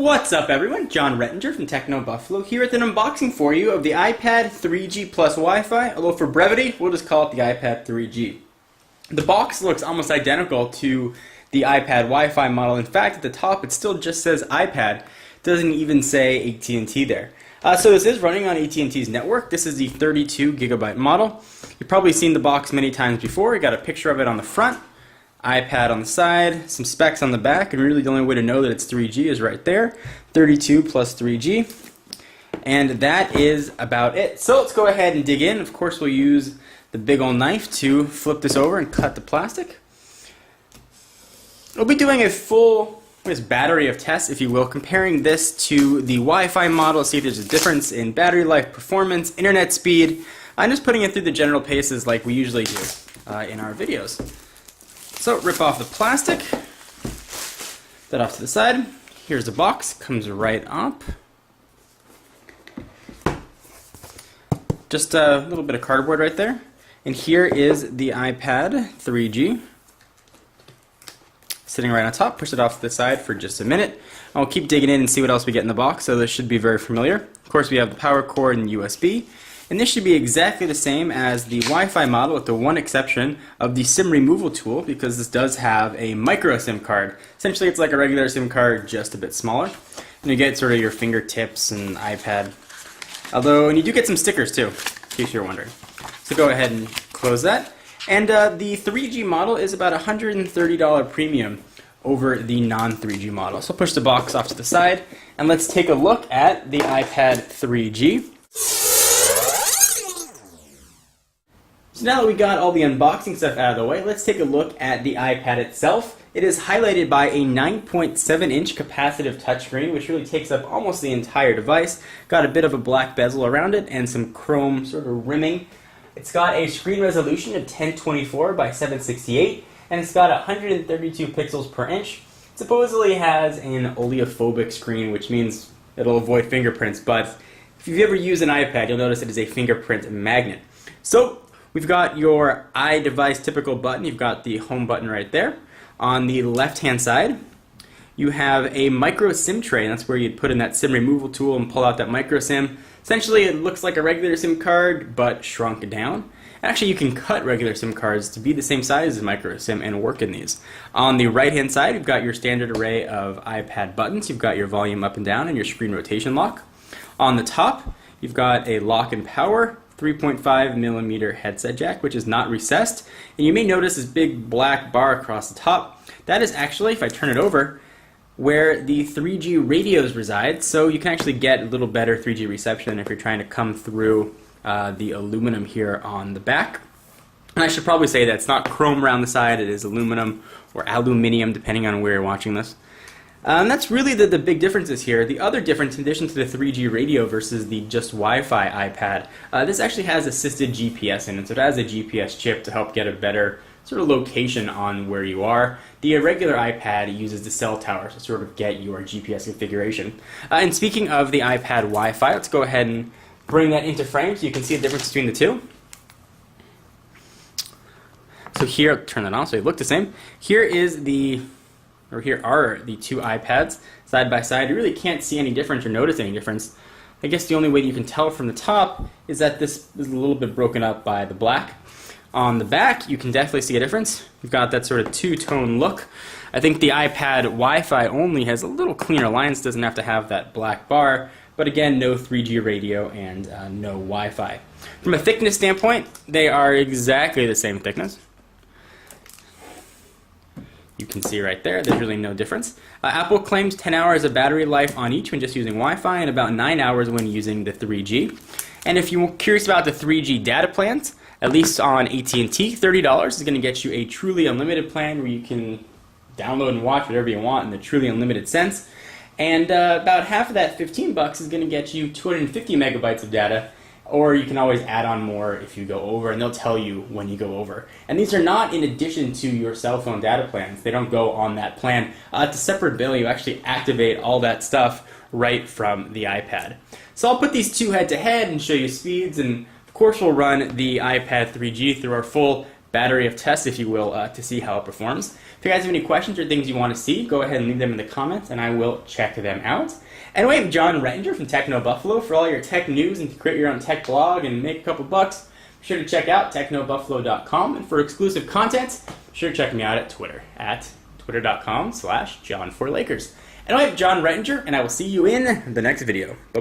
What's up everyone, John Rettinger from Techno Buffalo here with an unboxing for you of the iPad 3G plus Wi-Fi, although for brevity we'll just call it the iPad 3G. The box looks almost identical to the iPad Wi-Fi model. In fact, at the top it still just says iPad, it doesn't even say AT&T there. So this is running on AT&T's network. This is the 32 gigabyte model. You've probably seen the box many times before. You got a picture of it on the front, iPad on the side, some specs on the back, and really the only way to know that it's 3G is right there, 32 plus 3G, and that is about it. So let's go ahead and dig in. Of course we'll use the big old knife to flip this over and cut the plastic. We'll be doing a full battery of tests, if you will, comparing this to the Wi-Fi model, see if there's a difference in battery life, performance, internet speed. I'm just putting it through the general paces like we usually do in our videos. So rip off the plastic, that off to the side. Here's the box, comes right up. Just a little bit of cardboard right there. And here is the iPad 3G. Sitting right on top, push it off to the side for just a minute. I'll keep digging in and see what else we get in the box, so this should be very familiar. Of course we have the power cord and USB. And this should be exactly the same as the Wi-Fi model with the one exception of the SIM removal tool, because this does have a micro SIM card. Essentially it's like a regular SIM card, just a bit smaller. And you get sort of your fingertips and iPad. And you do get some stickers too, in case you're wondering. So go ahead and close that. And the 3G model is about $130 premium over the non-3G model. So push the box off to the side and let's take a look at the iPad 3G. So now that we got all the unboxing stuff out of the way, let's take a look at the iPad itself. It is highlighted by a 9.7-inch capacitive touchscreen, which really takes up almost the entire device. Got a bit of a black bezel around it and some chrome sort of rimming. It's got a screen resolution of 1024 by 768, and it's got 132 pixels per inch. It supposedly has an oleophobic screen, which means it'll avoid fingerprints, but if you've ever used an iPad, you'll notice it is a fingerprint magnet. So we've got your iDevice typical button. You've got the home button right there. On the left-hand side, you have a micro SIM tray, and that's where you'd put in that SIM removal tool and pull out that micro SIM. Essentially, it looks like a regular SIM card, but shrunk down. Actually, you can cut regular SIM cards to be the same size as micro SIM and work in these. On the right-hand side, you've got your standard array of iPad buttons. You've got your volume up and down and your screen rotation lock. On the top, you've got a lock and power 3.5mm headset jack, which is not recessed. And you may notice this big black bar across the top. That is actually, if I turn it over, where the 3G radios reside, so you can actually get a little better 3G reception if you're trying to come through the aluminum here on the back. And I should probably say that it's not chrome around the side, it is aluminum or aluminium depending on where you're watching this. And that's really the big differences here. The other difference, in addition to the 3G radio versus the just Wi-Fi iPad, this actually has assisted GPS in it, so it has a GPS chip to help get a better sort of location on where you are. The regular iPad uses the cell tower to sort of get your GPS configuration. And speaking of the iPad Wi-Fi, let's go ahead and bring that into frame so you can see the difference between the two. So here, turn that on so they look the same. Here are the two iPads side by side. You really can't see any difference or notice any difference. I guess the only way you can tell from the top is that this is a little bit broken up by the black. On the back, you can definitely see a difference. You've got that sort of two-tone look. I think the iPad Wi-Fi only has a little cleaner lines, doesn't have to have that black bar, but again, no 3G radio and no Wi-Fi. From a thickness standpoint, they are exactly the same thickness. You can see right there, there's really no difference. Apple claims 10 hours of battery life on each when just using Wi-Fi and about 9 hours when using the 3G. And if you're curious about the 3G data plans, at least on AT&T, $30 is going to get you a truly unlimited plan where you can download and watch whatever you want in the truly unlimited sense. And about half of that, $15, is going to get you 250 megabytes of data, or you can always add on more if you go over, and they'll tell you when you go over. And these are not in addition to your cell phone data plans. They don't go on that plan. It's a separate bill. You actually activate all that stuff right from the iPad. So I'll put these two head to head and show you speeds, and of course we'll run the iPad 3G through our full battery of tests, if you will, to see how it performs. If you guys have any questions or things you want to see, go ahead and leave them in the comments, and I will check them out. Anyway, I'm John Rettinger from Techno Buffalo. For all your tech news and to create your own tech blog and make a couple bucks, be sure to check out technobuffalo.com. And for exclusive content, be sure to check me out at Twitter, at twitter.com/John4Lakers. Anyway, I'm John Rettinger, and I will see you in the next video. Bye-bye.